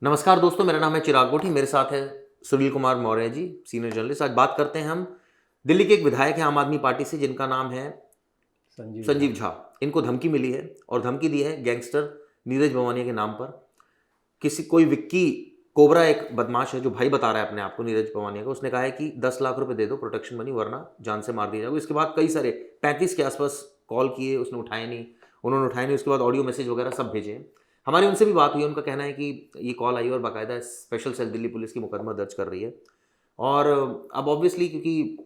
नमस्कार दोस्तों, मेरा नाम है चिराग कोठी। मेरे साथ है सुनील कुमार मौर्य जी, सीनियर जर्नलिस्ट। आज बात करते हैं हम दिल्ली के एक विधायक हैं आम आदमी पार्टी से, जिनका नाम है संजीव झा। संजीव झा। इनको धमकी मिली है और धमकी दी है गैंगस्टर नीरज भवानिया के नाम पर। कोई विक्की कोबरा एक बदमाश है जो भाई बता रहा है अपने आप को नीरज भवानिया को। उसने कहा है कि 10 लाख रुपए दे दो प्रोटेक्शन मनी, वरना जान से मार दिया जाएगा। इसके बाद कई सारे 35 के आसपास कॉल किए, उसने उठाए नहीं, उन्होंने उठाए नहीं। उसके बाद ऑडियो मैसेज वगैरह सब भेजे हैं। हमारी उनसे भी बात हुई। उनका कहना है कि ये कॉल आई और बाकायदा स्पेशल सेल दिल्ली पुलिस की मुकदमा दर्ज कर रही है। और अब ऑब्वियसली क्योंकि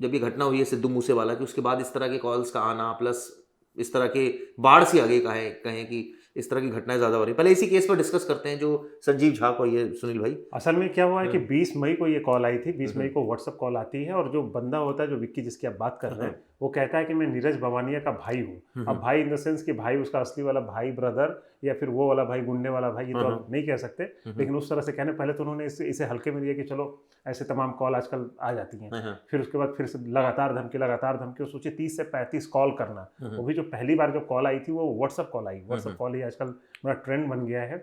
जब ये घटना हुई है सिद्धू मूसेवाला की, उसके बाद इस तरह के कॉल्स का आना, प्लस इस तरह के बाढ़ सी आगे कहें कि इस तरह की घटनाएं ज़्यादा हो रही हैं। पहले इसी केस पर डिस्कस करते हैं जो संजीव झा को ये सुनील भाई। असल में क्या हुआ है कि हम्म 20 मई को ये कॉल आई थी। 20 मई हम्म को व्हाट्सएप कॉल आती है और जो बंदा होता है, जो विक्की जिसकी आप बात कर रहे हम्म हैं, वो कहता है कि मैं नीरज भवानिया का भाई हूँ। अब हम्म भाई इन द सेंस कि भाई उसका असली वाला भाई, ब्रदर, या फिर वो वाला भाई, गुंडे वाला भाई, ये तो अब नहीं कह सकते। लेकिन उस तरह से कहने, पहले तो उन्होंने इसे हल्के में लिया कि चलो ऐसे तमाम कॉल आजकल आ जाती हैं। फिर उसके बाद फिर से लगातार धमकी, और सोचे 30 से 35 कॉल करना। वो भी जो पहली बार जो कॉल आई थी वो व्हाट्सएप कॉल आई। व्हाट्सएप कॉल ही आजकल बड़ा ट्रेंड बन गया है।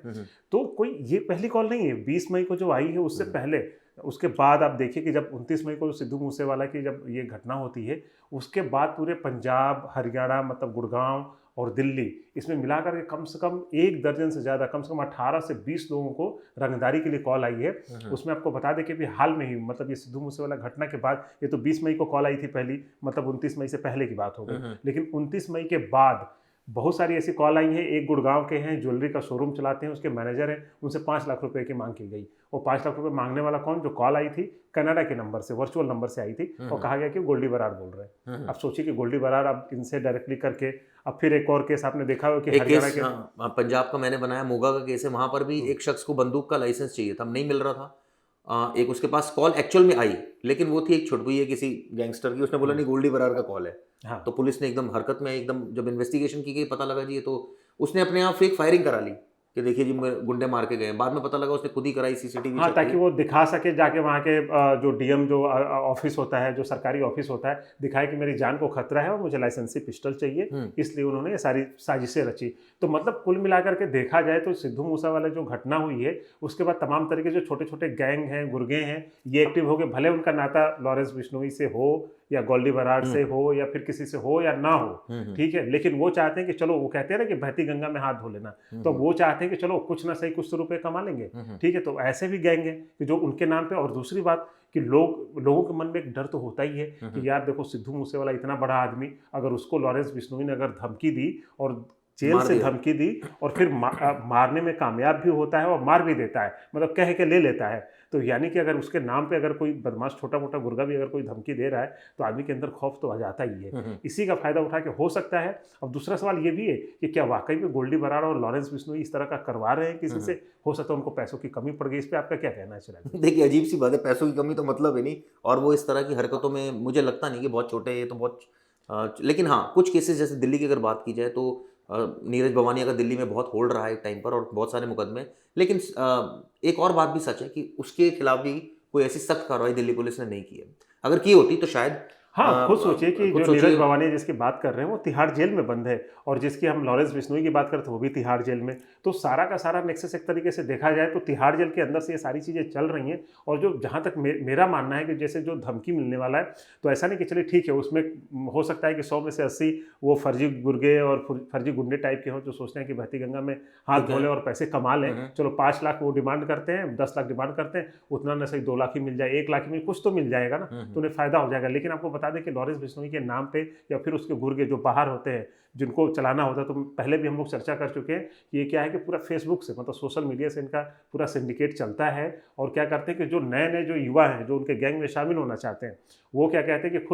तो कोई ये पहली कॉल नहीं है। 20 मई को जो आई है उससे पहले, उसके बाद आप देखिए कि जब 29 मई को सिद्धू मूसेवाला की जब ये घटना होती है, उसके बाद पूरे पंजाब, हरियाणा, मतलब गुड़गांव और दिल्ली, इसमें मिलाकर के कम से कम 1 दर्जन से ज़्यादा, कम से कम 18 से 20 लोगों को रंगदारी के लिए कॉल आई है। उसमें आपको बता दें कि भी हाल में ही, मतलब ये सिद्धू मूसेवाला घटना के बाद, ये तो 20 मई को कॉल आई थी पहली, मतलब 29 मई से पहले की बात हो गई। लेकिन 29 मई के बाद बहुत सारी ऐसी कॉल आई हैं। एक गुड़गांव के हैं, ज्वेलरी का शोरूम चलाते हैं, उसके मैनेजर हैं, उनसे 5 लाख रुपए की मांग की गई। वो 5 लाख रुपए मांगने वाला कौन? जो कॉल आई थी कनाडा के नंबर से, वर्चुअल नंबर से आई थी, और कहा गया कि गोल्डी बरार बोल रहे हैं। अब सोचिए कि गोल्डी बरार अब इनसे डायरेक्टली करके, अब फिर एक और केस आपने देखा हो कि एक हरियाणा केस, के। हाँ, पंजाब का मैंने बनाया, मोगा का केस है। वहां पर भी एक शख्स को बंदूक का लाइसेंस चाहिए था, नहीं मिल रहा था। एक उसके पास कॉल एक्चुअल में आई, लेकिन वो थी एक छुड़पुई है किसी गैंगस्टर की। उसने बोला नहीं, गोल्डी बरार का कॉल है। हाँ, तो पुलिस ने एकदम हरकत में, एकदम जब इन्वेस्टिगेशन की गई, पता लगा जी ये तो उसने अपने आप फेक फायरिंग करा ली कि देखिए जी गुंडे मार के गए। बाद में पता लगा उसने खुद ही कराई, सीसीटीवी हाँ, चेक ताकि हुई। वो दिखा सके जाके वहाँ के जो डीएम जो ऑफिस होता है, जो सरकारी ऑफिस होता है, दिखाए कि मेरी जान को खतरा है और मुझे लाइसेंसी पिस्टल चाहिए। इसलिए उन्होंने ये सारी साजिशें रची। तो मतलब कुल मिलाकर के देखा जाए तो सिद्धू मूसेवाला जो घटना हुई है, उसके बाद तमाम तरह के जो छोटे छोटे गैंग हैं, गुर्गे हैं, ये एक्टिव हो गए। भले उनका नाता लॉरेंस बिश्नोई से हो, या गोल्डी बरार से हो, या फिर किसी से हो या ना हो, ठीक है, लेकिन वो चाहते हैं कि चलो, वो कहते हैं ना कि बहती गंगा में हाथ धो लेना। तो वो चाहते हैं कि चलो कुछ ना सही कुछ तो रुपए कमा लेंगे, ठीक है। तो ऐसे भी गैंग है कि जो उनके नाम पे। और दूसरी बात कि लोगों के मन में एक डर तो होता ही है कि यार देखो, सिद्धू मूसेवाला इतना बड़ा आदमी, अगर उसको लॉरेंस बिश्नोई ने अगर धमकी दी और जेल मार से दिया। धमकी दी, और फिर मारने में कामयाब भी होता है और मार भी देता है, मतलब कह के ले लेता है, तो यानी कि अगर उसके नाम पे अगर कोई बदमाश, छोटा मोटा गुर्गा भी अगर कोई धमकी दे रहा है, तो आदमी के अंदर खौफ तो आ जाता ही है। इसी का फायदा उठा के हो सकता है। अब दूसरा सवाल ये भी है कि क्या वाकई में गोल्डी बरार और लॉरेंस बिश्नोई इस तरह का करवा रहे हैं किसी से? हो सकता है उनको पैसों की कमी पड़ गई। इस पे आपका क्या कहना है चिराग? देखिए, अजीब सी बात है, पैसों की कमी तो मतलब ही नहीं। और वो इस तरह की हरकतों में मुझे लगता नहीं कि बहुत छोटे हैं ये तो, बहुत लेकिन हाँ, कुछ केसेस जैसे दिल्ली की अगर बात की जाए तो नीरज भवानिया का दिल्ली में बहुत होल्ड रहा है एक टाइम पर, और बहुत सारे मुकदमे। लेकिन एक और बात भी सच है कि उसके खिलाफ भी कोई ऐसी सख्त कार्रवाई दिल्ली पुलिस ने नहीं की है। अगर की होती तो शायद हाँ, खुद सोचिए कि खुद जो नीरज सोचिए। भवानिया जिसकी बात कर रहे हैं वो तिहाड़ जेल में बंद है, और जिसकी हम लॉरेंस बिश्नोई की बात करते हैं वो भी तिहाड़ जेल में। तो सारा का सारा नेक्सस एक तरीके से देखा जाए तो तिहाड़ जेल के अंदर से ये सारी चीज़ें चल रही हैं। और जो जहाँ तक मेरा मानना है कि जैसे जो धमकी मिलने वाला है, तो ऐसा नहीं कि चलिए ठीक है, उसमें हो सकता है कि 100 में से 80 वो फर्जी गुर्गे और फर्जी गुंडे टाइप के हों, जो सोचते हैं कि बहती गंगा में हाथ ठीक धो है। लें और पैसे कमा लें। चलो 5 लाख वो डिमांड करते हैं, 10 लाख डिमांड करते हैं, उतना न सही 2 लाख ही मिल जाए, 1 लाख ही मिल, कुछ तो मिल जाएगा ना, तो उन्हें फायदा हो जाएगा। लेकिन आपको बता दें कि लॉरेंस बिश्नोई के नाम पे, या फिर उसके गुर्गे जो बाहर होते हैं, जिनको चलाना होता है, तो पहले भी हम लोग चर्चा कर चुके हैं कि ये क्या है कि पूरा फेसबुक से, मतलब सोशल मीडिया से इनका पूरा सिंडिकेट चलता है। और क्या करते हैं कि जो नए नए जो युवा हैं, जो उनके गैंग में शामिल होना चाहते हैं, वो क्या कहते हैं कि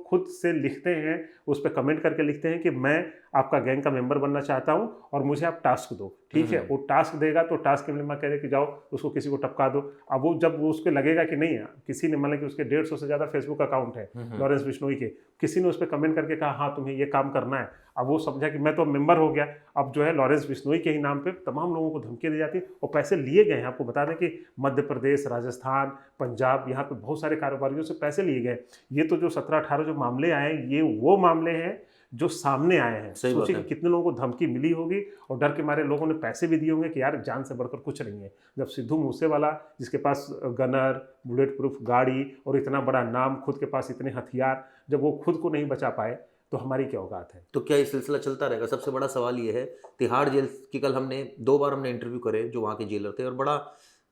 खुद से लिखते हैं, उस पर कमेंट करके लिखते हैं कि मैं आपका गैंग का मेंबर बनना चाहता हूं और मुझे आप टास्क दो, ठीक है। वो टास्क देगा तो टास्क के में कह दे कि जाओ उसको किसी को टपका दो। अब वो जब वो उसको लगेगा कि नहीं, किसी ने, मतलब कि उसके 150 से ज़्यादा फेसबुक अकाउंट है लॉरेंस बिश्नोई के, किसी ने उस पर कमेंट करके कहा हाँ तुम्हें ये काम करना है, अब वो समझा कि मैं तो मेंबर हो गया। अब जो है लॉरेंस बिश्नोई के ही नाम पे तमाम लोगों को धमकी दी जाती है और पैसे लिए गए हैं। आपको बता दें कि मध्य प्रदेश, राजस्थान, पंजाब, यहाँ पे बहुत सारे कारोबारियों से पैसे लिए गए। ये तो जो 17-18 जो मामले आए, ये वो मामले हैं जो सामने आए हैं। सही बात सोचिए है। कि कितने लोगों को धमकी मिली होगी और डर के मारे लोगों ने पैसे भी दिए होंगे कि यार जान से बढ़कर कुछ नहीं है। जब सिद्धू मूसेवाला, जिसके पास गनर, बुलेट प्रूफ गाड़ी और इतना बड़ा नाम, खुद के पास इतने हथियार, जब वो खुद को नहीं बचा पाए तो हमारी क्या औकात है। तो क्या ये सिलसिला चलता रहेगा? सबसे बड़ा सवाल ये है, तिहाड़ जेल की कल हमने 2 बार हमने इंटरव्यू करे जो वहाँ के जेलर थे, और बड़ा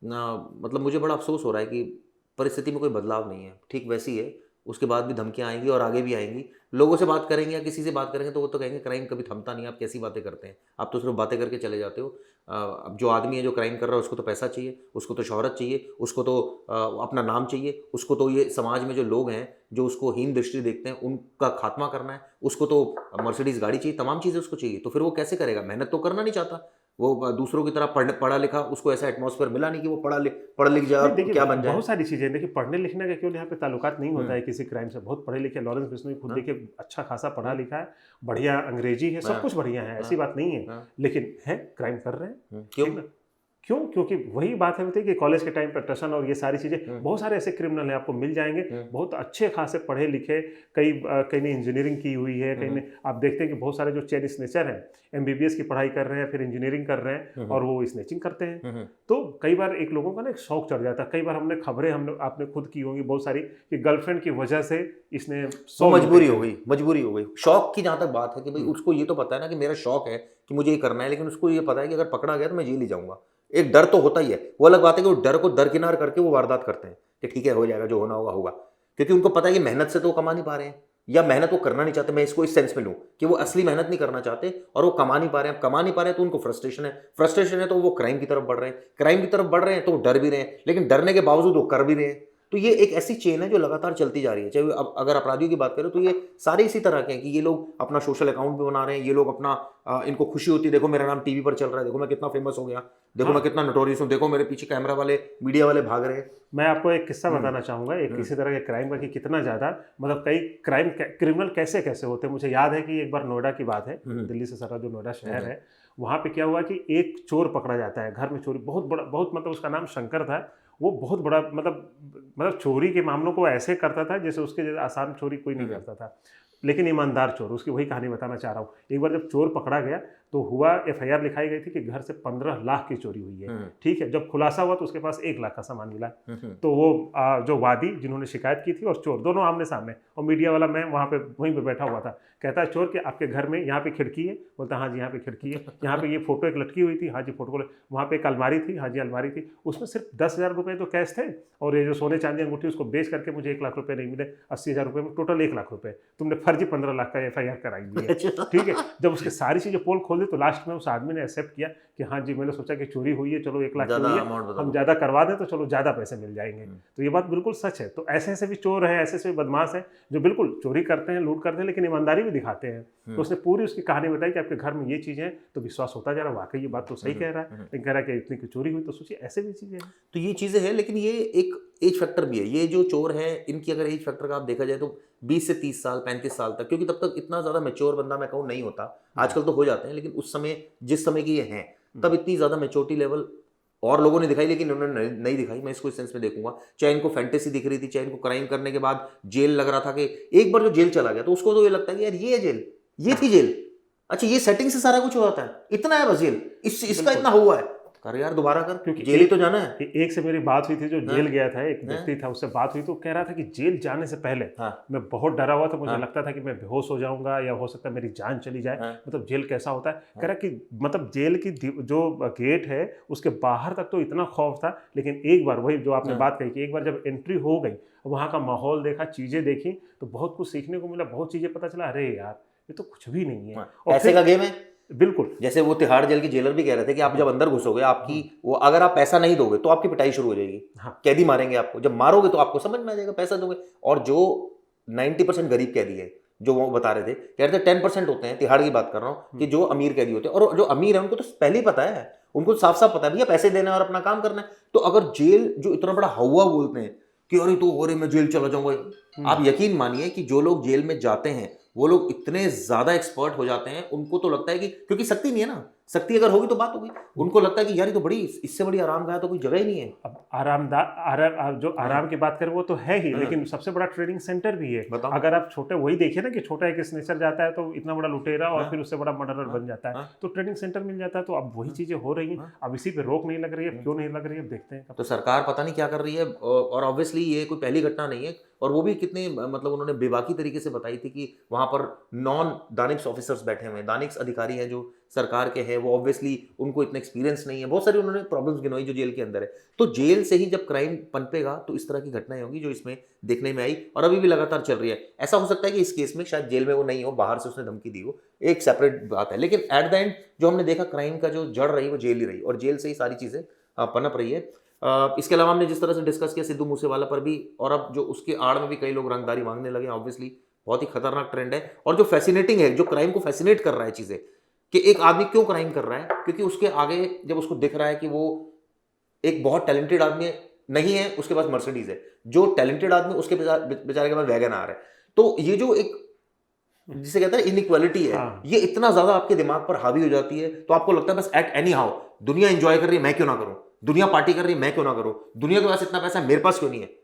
मतलब मुझे बड़ा अफसोस हो रहा है कि परिस्थिति में कोई बदलाव नहीं है, ठीक वैसी है। उसके बाद भी धमकियाँ आएंगी और आगे भी आएंगी। लोगों से बात करेंगे या किसी से बात करेंगे तो वो तो कहेंगे क्राइम कभी थमता नहीं, आप कैसी बातें करते हैं, आप तो सिर्फ बातें करके चले जाते हो। अब जो आदमी है जो क्राइम कर रहा है उसको तो पैसा चाहिए, उसको तो शोहरत चाहिए, उसको तो अपना नाम चाहिए, उसको तो ये समाज में जो लोग हैं जो उसको हीन दृष्टि देखते हैं उनका खात्मा करना है, उसको तो मर्सिडीज गाड़ी चाहिए, तमाम चीज़ें उसको चाहिए। तो फिर वो कैसे करेगा? मेहनत तो करना नहीं चाहता वो, दूसरों की तरह पढ़ा लिखा, उसको ऐसा एटमॉस्फेयर मिला नहीं कि वो पढ़ लिख जाए नहीं, और देखिए क्या बन जाए। बहुत सारी चीज़ें, देखिए पढ़ने लिखने का केवल यहाँ पे ताल्लुकात नहीं होता है किसी क्राइम से। बहुत पढ़े लिखे लॉरेंस बिश्नोई खुद देखिए अच्छा खासा पढ़ा लिखा है, बढ़िया अंग्रेजी है, सब कुछ बढ़िया है, ऐसी बात नहीं है, लेकिन है क्राइम कर रहे हैं। क्यों? ठीक ना? क्यों? क्योंकि वही बात है होती है कि कॉलेज के टाइम पर टशन और ये सारी चीज़ें, बहुत सारे ऐसे क्रिमिनल हैं आपको मिल जाएंगे, बहुत अच्छे खासे पढ़े लिखे, कई ने इंजीनियरिंग की हुई है, कई ने, आप देखते हैं कि बहुत सारे जो चेन स्नेचर हैं एमबीबीएस की पढ़ाई कर रहे हैं, फिर इंजीनियरिंग कर रहे हैं और वो स्नेचिंग करते हैं। तो कई बार एक लोगों का ना एक शौक चढ़ जाता है। कई बार हमने खबरें आपने खुद की होंगी बहुत सारी कि गर्लफ्रेंड की वजह से इसने मजबूरी हो गई। शौक की जहाँ तक बात है कि भाई उसको ये तो पता है ना कि मेरा शौक है कि मुझे ये करना है, लेकिन उसको ये पता है कि अगर पकड़ा गया तो मैं जेल ही जाऊंगा। एक डर तो होता ही है। वो अलग बात है कि वो डर को दरकिनार करके वो वारदात करते हैं कि ठीक है हो जाएगा, जो होना होगा होगा, क्योंकि उनको पता है कि मेहनत से तो वो कमा नहीं पा रहे हैं, या मेहनत वो करना नहीं चाहते। मैं इसको इस सेंस में लूँ कि वो असली मेहनत नहीं करना चाहते और वो कमा नहीं पा रहे हैं। कमा नहीं पा रहे हैं तो उनको फ्रस्ट्रेशन है तो वो क्राइम की तरफ बढ़ रहे हैं। क्राइम की तरफ बढ़ रहे हैं तो वो डर भी रहे हैं, लेकिन डरने के बावजूद वो कर भी रहे हैं। तो ये एक ऐसी चेन है जो लगातार चलती जा रही है। चाहे अब अगर अपराधियों की बात करें तो ये सारे इसी तरह के हैं कि ये लोग अपना सोशल अकाउंट भी बना रहे हैं, ये लोग अपना इनको खुशी होती है, देखो मेरा नाम टीवी पर चल रहा है, देखो मैं कितना फेमस हो गया, देखो मैं कितना नोटोरियस हूँ, देखो मेरे पीछे कैमरा वाले, मीडिया वाले भाग रहे हैं। मैं आपको एक किस्सा बताना चाहूँगा एक इसी तरह के क्राइम का कि कितना ज़्यादा मतलब कई क्रिमिनल कैसे कैसे होते हैं। मुझे याद है कि एक बार नोएडा की बात है, दिल्ली से सटा जो नोएडा शहर है, वहाँ पे क्या हुआ कि एक चोर पकड़ा जाता है, घर में चोरी, बहुत बड़ा, बहुत मतलब उसका नाम शंकर था। वो बहुत बड़ा मतलब चोरी के मामलों को ऐसे करता था जैसे उसके जैसे आसान चोरी कोई नहीं करता था, लेकिन ईमानदार चोर। उसकी वही कहानी बताना चाह रहा हूँ। एक बार जब चोर पकड़ा गया तो हुआ, एफआईआर लिखाई गई थी कि घर से 15 लाख की चोरी हुई है। ठीक है, जब खुलासा हुआ तो उसके पास 1 लाख का सामान मिला। तो वो जो वादी जिन्होंने शिकायत की थी और चोर दोनों आमने सामने, और मीडिया वाला मैं वहाँ पे वहीं पे बैठा हुआ था। कहता है चोर कि आपके घर में यहाँ पे खिड़की है? बोलता हाँ जी यहाँ पे खिड़की है। यहाँ पे ये फोटो एक लटकी हुई थी? हाँ जी फोटो। वहाँ पे एक अलमारी थी? हाँ जी अलमारी थी। उसमें सिर्फ 10,000 रुपये तो कैश थे, और ये जो सोने चांदी अंगूठी उसको बेच करके मुझे 1 लाख रुपये नहीं मिले, 80,000 रुपये में टोटल 1 लाख रुपये। तुमने फर्जी 15 लाख का एफआईआर कराई दी है। ठीक है, जब उसकी सारी चीज़ें पोल खोल दी तो लास्ट में उस आदमी ने एक्सेप्ट किया कि हाँ जी मैंने सोचा कि चोरी हुई है, चलो 1 लाख की हुई है, हम ज़्यादा करवा दें तो चलो ज़्यादा पैसे मिल जाएंगे। तो ये बात बिल्कुल सच है। तो ऐसे ऐसे भी चोर हैं, ऐसे ऐसे बदमाश हैं जो बिल्कुल चोरी करते हैं, लूट करते हैं, लेकिन ईमानदारी भी दिखाते हैं। तो उसने पूरी उसकी कहानी बताई कि आपके घर में ये चीज़ें हैं, तो विश्वास होता जा रहा वाकई ये बात तो सही कह रहा है, लेकिन कह रहा है कि इतनी की चोरी हुई। तो सोचिए ऐसे भी चीज़ें हैं। तो ये चीज़ें हैं, लेकिन ये एक एज फैक्टर भी है। ये जो चोर हैं इनकी अगर एज फैक्टर का आप देखा जाए तो 20 से 30 साल 35 साल तक, क्योंकि तब तक इतना ज़्यादा मैच्योर बंदा मैं कहूँ नहीं होता। आजकल तो हो जाते हैं, लेकिन उस समय जिस समय की ये हैं तब इतनी ज़्यादा मैच्योरिटी लेवल और लोगों ने दिखाई, लेकिन उन्होंने नहीं दिखाई। मैं इसको इस सेंस में देखूंगा, चाहे इनको फैंटेसी दिख रही थी, चाहे इनको क्राइम करने के बाद जेल लग रहा था कि एक बार जो जेल चला गया तो उसको तो ये लगता है कि यार ये है जेल, ये थी जेल, अच्छा ये सेटिंग से सारा कुछ हो जाता है, इतना है बस जेल, इसका इतना हुआ है, कर यार दोबारा कर, क्योंकि जेल ही तो जाना है। एक से मेरी बात हुई थी जो जेल गया था, एक व्यक्ति था, उससे बात हुई तो कह रहा था कि जेल जाने से पहले मैं बहुत डरा हुआ था, मुझे लगता था कि मैं बेहोश हो जाऊंगा या हो सकता है मेरी जान चली जाए। मतलब जेल कैसा होता है, कह रहा कि मतलब जेल की जो गेट है उसके बाहर तक तो इतना खौफ था, लेकिन एक बार वही जो आपने बात कही कि एक बार जब एंट्री हो गई, वहाँ का माहौल देखा, चीजें देखी, तो बहुत कुछ सीखने को मिला, बहुत चीजें पता चला, अरे यार ये तो कुछ भी नहीं है। पैसे का गेम है बिल्कुल। जैसे वो तिहाड़ जेल के जेलर भी कह रहे थे कि आप जब अंदर घुसोगे आपकी वो, अगर आप पैसा नहीं दोगे तो आपकी पिटाई शुरू हो जाएगी, कैदी मारेंगे आपको, जब मारोगे तो आपको समझ में आ जाएगा पैसा दोगे। और जो 90% गरीब कैदी है, जो वो बता रहे थे, कह रहे थे 10% होते हैं, तिहाड़ की बात कर रहा हूँ, कि जो अमीर कैदी होते हैं, और जो अमीर है उनको तो पहले ही पता है, उनको साफ साफ पता है भैया पैसे देना है और अपना काम करना है। तो अगर जेल जो इतना बड़ा हवा बोलते हैं कि अरे तो अरे मैं जेल चला जाऊंगा, आप यकीन मानिए कि जो लोग जेल में जाते हैं वो लोग इतने ज्यादा एक्सपर्ट हो जाते हैं, उनको तो लगता है कि क्योंकि शक्ति नहीं है ना, सकती अगर होगी तो बात होगी। उनको लगता है कि यार ये तो बड़ी, इससे बड़ी आरामगाह तो कोई जगह ही नहीं है। अब जो आराम की बात करें वो तो है ही, लेकिन सबसे बड़ा ट्रेनिंग सेंटर भी है। बताओ। अगर आप छोटे वही देखिए ना कि छोटा एक स्नेचर जाता है तो इतना बड़ा लुटेरा और फिर उससे बड़ा मर्डरर बन जाता है, तो ट्रेनिंग सेंटर मिल जाता है। तो अब वही चीजें हो रही हैं। अब इसी पे रोक नहीं लग रही है, क्यों नहीं लग रही है, अब देखते हैं। तो सरकार पता नहीं क्या कर रही है, और ऑब्वियसली ये कोई पहली घटना नहीं है, और वो भी कितने मतलब उन्होंने बेबाकी तरीके से बताई थी कि वहां पर नॉन दानिक्स ऑफिसर्स बैठे हुए हैं, दानिक्स अधिकारी हैं जो सरकार के हैं, वो ऑब्वियसली उनको इतना एक्सपीरियंस नहीं है, बहुत सारी उन्होंने प्रॉब्लम्स गिनवाई जो जेल के अंदर है। तो जेल से ही जब क्राइम पनपेगा तो इस तरह की घटनाएं होंगी जो इसमें देखने में आई और अभी भी लगातार चल रही है। ऐसा हो सकता है कि इस केस में शायद जेल में वो नहीं हो, बाहर से उसने धमकी दी हो, एक सेपरेट बात है, लेकिन एट द एंड जो हमने देखा क्राइम का जो जड़ रही वो जेल ही रही, और जेल से ही सारी चीजें पनप रही है। इसके अलावा हमने जिस तरह से डिस्कस किया सिद्धू मूसेवाला पर भी, और अब जो उसके आड़ में भी कई लोग रंगदारी मांगने लगे, ऑब्वियसली बहुत ही खतरनाक ट्रेंड है। और जो फैसिनेटिंग है, जो क्राइम को फैसिनेट कर रहा है चीजें, कि एक आदमी क्यों क्राइम कर रहा है, क्योंकि उसके आगे जब उसको दिख रहा है कि वो एक बहुत टैलेंटेड आदमी नहीं है, उसके पास मर्सिडीज है, जो टैलेंटेड आदमी उसके बेचारे के पास वैगन आर है। तो ये जो एक जिसे कहते हैं इनइक्वालिटी है, ये इतना ज्यादा आपके दिमाग पर हावी हो जाती है, तो आपको लगता है बस एट एनी हाउ, दुनिया एंजॉय कर रही है मैं क्यों ना करूं, दुनिया पार्टी कर रही है मैं क्यों ना करूं, दुनिया के पास इतना पैसा है मेरे पास क्यों नहीं है।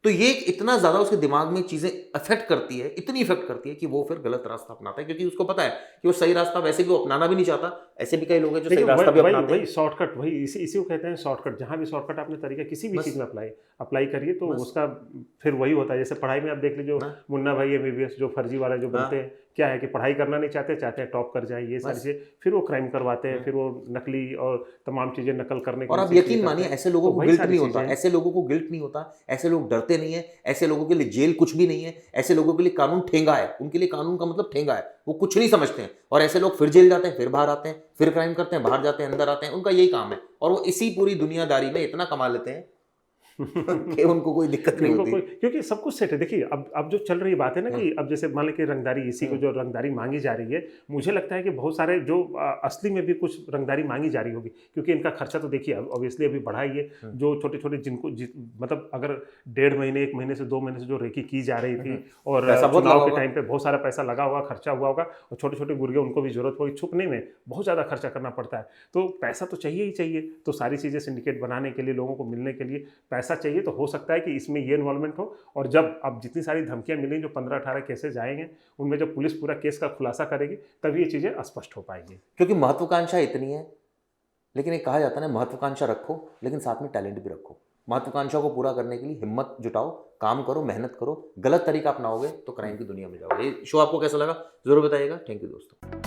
तो ये इतना ज्यादा उसके दिमाग में चीजें अफेक्ट करती है, इतनी इफेक्ट करती है कि वो फिर गलत रास्ता अपनाता है, क्योंकि उसको पता है कि वो सही रास्ता वैसे भी वो अपनाना भी नहीं चाहता। ऐसे भी कई लोग हैं जो सही रास्ता भी अपनाते हैं। वही शॉर्टकट, वही इसी को कहते हैं शॉर्टकट। जहाँ भी शॉर्टकट आपने तरीका किसी भी चीज़ में अप्लाई करिए तो उसका फिर वही होता है। जैसे पढ़ाई में आप देख लीजिए, मुन्ना भाई MBBS जो फर्जी वाला जो बनते हैं, क्या है कि पढ़ाई करना नहीं चाहते, चाहते हैं टॉप कर जाए, ये सारी चीजें, फिर वो क्राइम करवाते हैं, फिर वो नकली और तमाम चीजें नकल करने की। और आप यकीन मानिए ऐसे लोगों को गिल्ट नहीं होता, ऐसे लोगों को गिल्ट नहीं होता, ऐसे लोग डरते नहीं है, ऐसे लोगों के लिए जेल कुछ भी नहीं है, ऐसे लोगों के लिए कानून ठेंगा है, उनके लिए कानून का मतलब ठेंगा है, वो कुछ नहीं समझते हैं। और ऐसे लोग फिर जेल जाते हैं, फिर बाहर आते हैं, फिर क्राइम करते हैं, बाहर जाते हैं, अंदर आते हैं, उनका यही काम है, और वो इसी पूरी दुनियादारी में इतना कमा लेते हैं कि उनको कोई दिक्कत नहीं होती, क्योंकि सब कुछ सेट है। देखिए अब जो चल रही बात है ना कि अब जैसे मान लीजिए रंगदारी, इसी को जो रंगदारी मांगी जा रही है, मुझे लगता है कि बहुत सारे जो असली में भी कुछ रंगदारी मांगी जा रही होगी, क्योंकि इनका खर्चा तो देखिए ऑब्वियसली अभी बढ़ा ही है। जो छोटे छोटे जिनको मतलब अगर 1.5 महीने 1 महीने से 2 महीने से जो रेकी की जा रही थी, और चुनाव के टाइम पे बहुत सारा पैसा लगा हुआ, खर्चा हुआ होगा, और छोटे छोटे गुर्गे उनको भी जरूरत होगी, छुपने में बहुत ज़्यादा खर्चा करना पड़ता है। तो पैसा तो चाहिए ही चाहिए, तो सारी चीज़ें सिंडिकेट बनाने के लिए, लोगों को मिलने के लिए पैसा चाहिए। तो हो सकता है कि इसमें ये इन्वॉल्वमेंट हो, और जब अब जितनी सारी धमकियां मिली, जो 15-18 केसेस आएंगे, उनमें जब पुलिस पूरा केस का खुलासा करेगी तभी ये चीजें स्पष्ट हो पाएंगी। क्योंकि महत्वाकांक्षा इतनी है, लेकिन एक कहा जाता है ना, महत्वाकांक्षा रखो लेकिन साथ में टैलेंट भी रखो। महत्वाकांक्षा को पूरा करने के लिए हिम्मत जुटाओ, काम करो, मेहनत करो, गलत तरीका अपनाओगे तो क्राइम की दुनिया में जाओगे। ये शो आपको कैसा लगा जरूर बताइएगा। थैंक यू दोस्तों।